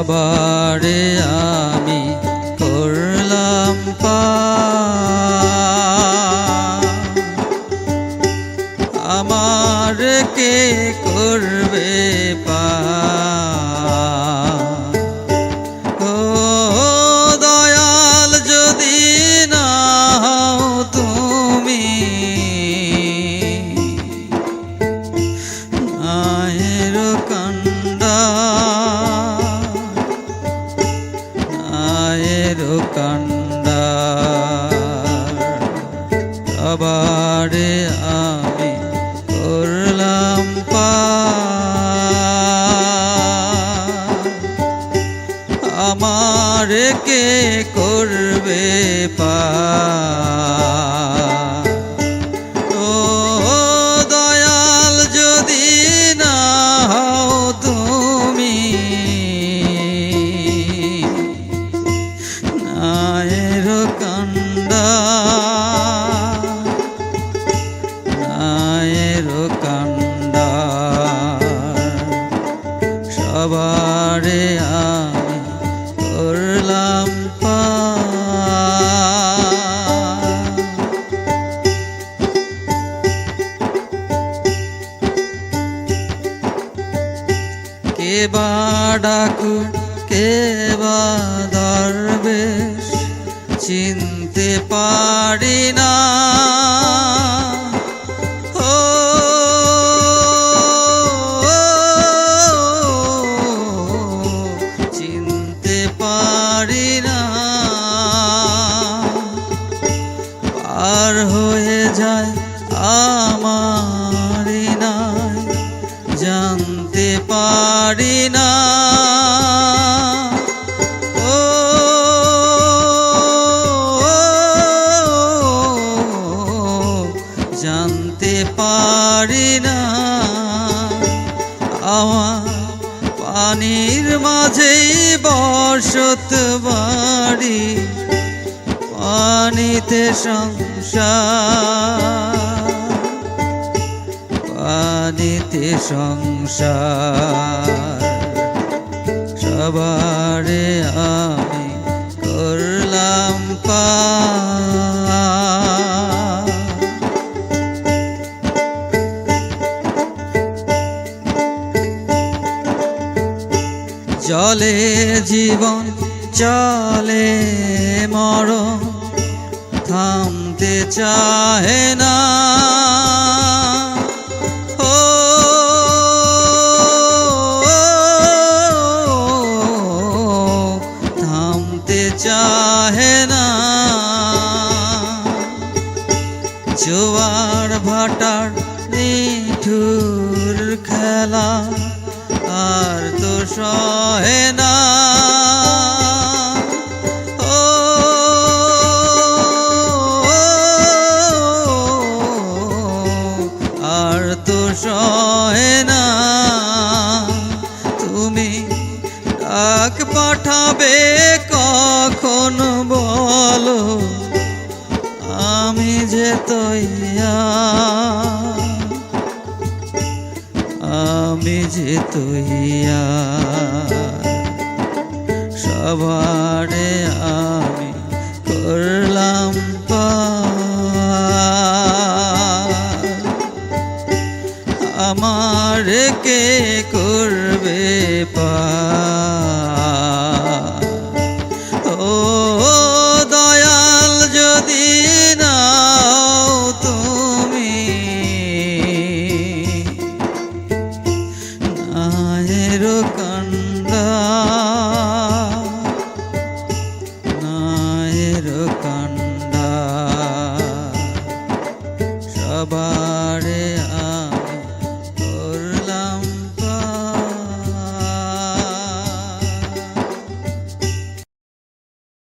সবারে আমি করলাম আমার কে করবে ও দয়াল যদি না হও তুমি আয়ের কান্ডা সবারে আমি করলাম আমার কে করবে ও দয়াল যদি না হও তুমি নায়ের কান্ডা সবারে আমি করলাম কে বা ডাকু কে বা দরবেশ চিনতে পারি না চিনতে পারি না পার হয়ে যায় আমারি নাই জানতে পারি না জানতে পারি না আমার পানির মাঝেই বসত বাড়ি পানিতে সংসার সবারে আমি করলাম জলে জীবন চলে মরণ থামতে চাহে না থামতে চাহে না জোয়ার ভাটার নিঠুর খেলা আর তো সহে না আর তো সহে না তুমি ডাক পাঠাবে কখন বলো আমি যে সবারে আমি করলাম আমার কে করবে ও দয়াল যদি না তুমি নায়ের কান্ডা সবাই